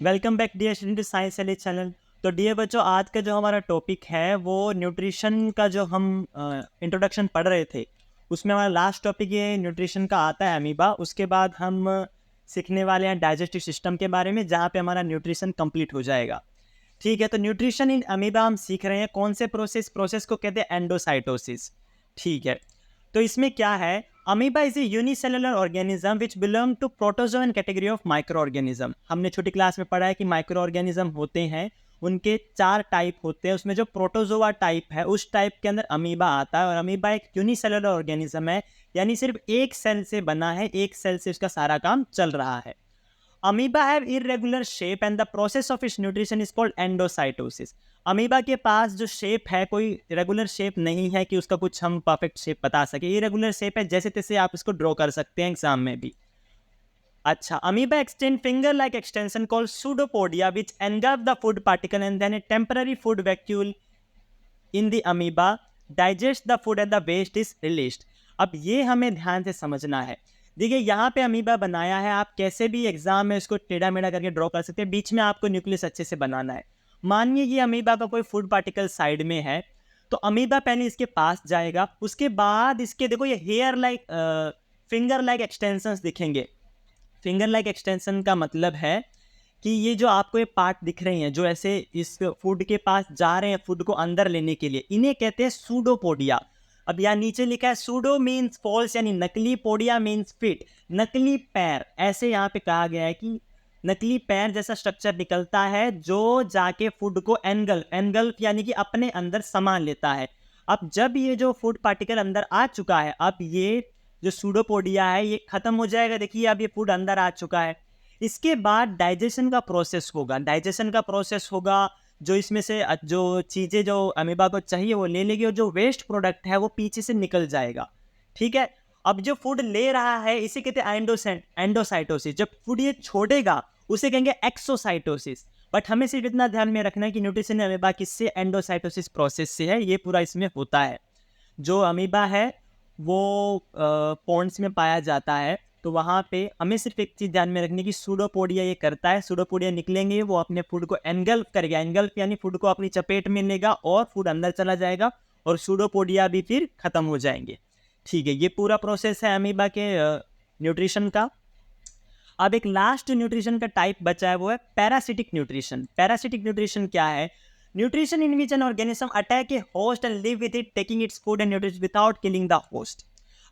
Welcome back dear student to science ally channel. तो dear बच्चों, आज का जो हमारा टॉपिक है वो न्यूट्रिशन का जो हम इंट्रोडक्शन पढ़ रहे थे उसमें हमारा लास्ट टॉपिक ये न्यूट्रिशन का आता है अमीबा। उसके बाद हम सीखने वाले हैं डाइजेस्टिव सिस्टम के बारे में, जहाँ पे हमारा न्यूट्रिशन कंप्लीट हो जाएगा। ठीक है, तो न्यूट्रिशन इन अमीबा हम सीख रहे हैं। कौन से प्रोसेस को कहते हैं? एंडोसाइटोसिस। ठीक है, तो इसमें क्या है? Amoeba is a unicellular organism which belong to protozoan category of micro organism. हमने छोटी क्लास में पढ़ा है कि माइक्रो ऑर्गेनिज्म होते हैं, उनके 4 टाइप होते हैं। उसमें जो प्रोटोजोआ टाइप है उस टाइप के अंदर अमीबा आता है, और अमीबा एक यूनिसेलुलर ऑर्गेनिज्म है, यानी सिर्फ एक सेल से बना है, एक सेल से उसका सारा काम चल रहा है। Amoeba have irregular shape and the process of its nutrition is called endocytosis. Amoeba के पास जो शेप है कोई रेगुलर शेप नहीं है कि उसका कुछ हम परफेक्ट शेप बता सके। इरेगुलर शेप है, जैसे तैसे आप इसको ड्रॉ कर सकते हैं एग्जाम में भी। अच्छा, amoeba extend finger like extension called pseudopodia which engulf the food particle and then a temporary food vacuole in the amoeba digest the food and the waste is released. अब ये हमें ध्यान से समझना है। देखिए, यहाँ पे अमीबा बनाया है, आप कैसे भी एग्जाम में इसको टेढ़ा मेढ़ा करके ड्रॉ कर सकते हैं। बीच में आपको न्यूक्लियस अच्छे से बनाना है। मानिए ये अमीबा का कोई फूड पार्टिकल साइड में है, तो अमीबा पहले इसके पास जाएगा, उसके बाद इसके देखो ये hair like finger like extensions दिखेंगे। फिंगर लाइक एक्सटेंशन का मतलब है कि ये जो आपको ये पार्ट दिख रहे हैं जो ऐसे इस फूड के पास जा रहे हैं फूड को अंदर लेने के लिए, इन्हें कहते हैं सूडोपोडिया। अब यहाँ नीचे लिखा है सूडो मीन्स फॉल्स यानी नकली, पोडिया मीन्स फिट, नकली पैर। ऐसे यहाँ पे कहा गया है कि नकली पैर जैसा स्ट्रक्चर निकलता है जो जाके फूड को एनगल्फ एनगल्फ यानी कि अपने अंदर समा लेता है। अब जब ये जो फूड पार्टिकल अंदर आ चुका है, अब ये जो सूडोपोडिया है ये खत्म हो जाएगा। देखिए अब ये फूड अंदर आ चुका है। इसके बाद डाइजेशन का प्रोसेस होगा। डाइजेशन का प्रोसेस होगा, जो इसमें से जो चीज़ें जो अमीबा को चाहिए वो ले लेगी, और जो वेस्ट प्रोडक्ट है वो पीछे से निकल जाएगा। ठीक है, अब जो फूड ले रहा है इसे कहते हैं एंडोसाइटोसिस। जब फूड ये छोड़ेगा उसे कहेंगे एक्सोसाइटोसिस। बट हमें सिर्फ इतना ध्यान में रखना है कि न्यूट्रिशन अमीबा किससे? एंडोसाइटोसिस प्रोसेस से है। ये पूरा इसमें होता है। जो अमीबा है वो पॉन्ड्स में पाया जाता है, तो वहाँ पे हमें सिर्फ एक चीज़ ध्यान में रखनी कि सूडोपोडिया ये करता है। सूडोपोडिया निकलेंगे, वो अपने फूड को एनगल्फ करेगा। एनगल्फ यानी फूड को अपनी चपेट में लेगा और फूड अंदर चला जाएगा, और सूडोपोडिया भी फिर खत्म हो जाएंगे। ठीक है, ये पूरा प्रोसेस है अमीबा के न्यूट्रिशन का। अब एक लास्ट न्यूट्रिशन का टाइप बचा है, वो है पैरासिटिक न्यूट्रिशन। पैरासिटिक न्यूट्रिशन क्या है? Nutrition in which an organism attack A host and live with it taking its food and nutrition without killing the host.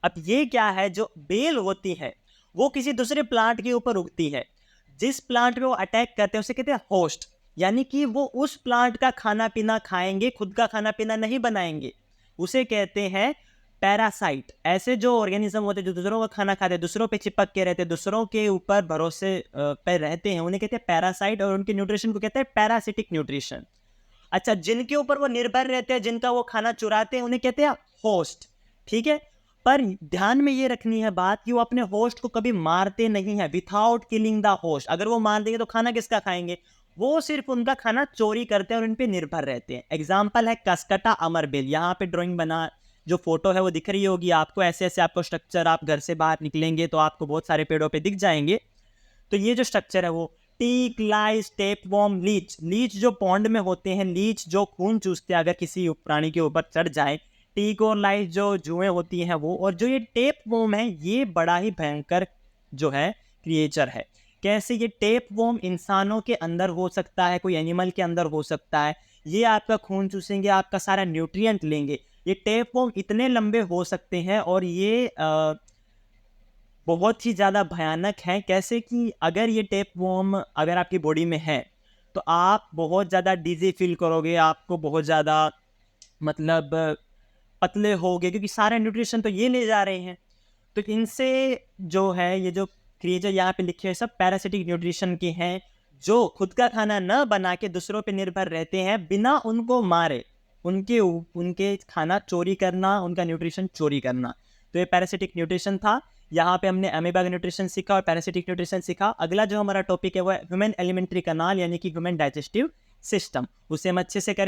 अब ये क्या है? जो बेल होती है वो किसी दूसरे प्लांट के ऊपर उगती है। जिस प्लांट पे वो अटैक करते हैं उसे कहते हैं होस्ट, यानी कि वो उस प्लांट का खाना पीना खाएंगे, खुद का खाना पीना नहीं बनाएंगे। उसे कहते हैं पैरासाइट। ऐसे जो ऑर्गेनिज्म होते हैं जो दूसरों का खाना खाते हैं, दूसरों पे चिपक के रहते हैं, दूसरों के ऊपर भरोसे पे रहते हैं, उन्हें कहते हैं पैरासाइट, और उनके न्यूट्रिशन को कहते हैं पैरासिटिक न्यूट्रिशन। अच्छा, जिनके ऊपर वो निर्भर रहते हैं, जिनका वो खाना चुराते हैं, उन्हें कहते हैं होस्ट। ठीक है, पर ध्यान में ये रखनी है बात कि वो अपने होस्ट को कभी मारते नहीं है, विथआउट किलिंग द होस्ट। अगर वो मार देंगे तो खाना किसका खाएंगे? वो सिर्फ उनका खाना चोरी करते हैं और उन पे निर्भर रहते हैं। एग्जाम्पल है कसकटा अमरबेल। यहाँ पे ड्राइंग बना जो फोटो है वो दिख रही होगी आपको। ऐसे ऐसे आपको स्ट्रक्चर, आप घर से बाहर निकलेंगे तो आपको बहुत सारे पेड़ों पे दिख जाएंगे। तो ये जो स्ट्रक्चर है वो टीक, लाइस, टेपवॉर्म, लीच। लीच जो पॉन्ड में होते हैं, लीच जो खून चूसते हैं अगर किसी प्राणी के ऊपर चढ़ जाए। टीक और लाइस जो जुएं होती हैं वो, और जो ये टेपवॉर्म है ये बड़ा ही भयंकर जो है क्रिएचर है। कैसे? ये टेपवॉर्म इंसानों के अंदर हो सकता है, कोई एनिमल के अंदर हो सकता है। ये आपका खून चूसेंगे, आपका सारा न्यूट्रिएंट लेंगे। ये टेपवॉर्म इतने लंबे हो सकते हैं और ये बहुत ही ज़्यादा भयानक हैं। कैसे कि अगर ये टेपवॉर्म अगर आपकी बॉडी में है तो आप बहुत ज़्यादा डिजी फील करोगे, आपको बहुत ज़्यादा मतलब पतले होगे, क्योंकि सारे न्यूट्रिशन तो ये ले जा रहे हैं। तो इनसे जो है ये जो क्रिएचर यहाँ पे लिखे हैं सब पैरासिटिक न्यूट्रिशन के हैं, जो खुद का खाना न बना के दूसरों पे निर्भर रहते हैं बिना उनको मारे। उनके खाना चोरी करना, उनका न्यूट्रिशन चोरी करना। तो ये पैरासिटिक न्यूट्रिशन था। यहाँ पे हमने अमीबा का न्यूट्रिशन सीखा और पैरासिटिक न्यूट्रिशन सीखा। अगला जो हमारा टॉपिक है वो है ह्यूमन एलिमेंट्री कैनाल, यानी कि ह्यूमन डाइजेस्टिव सिस्टम। उसे हम अच्छे से करेंगे।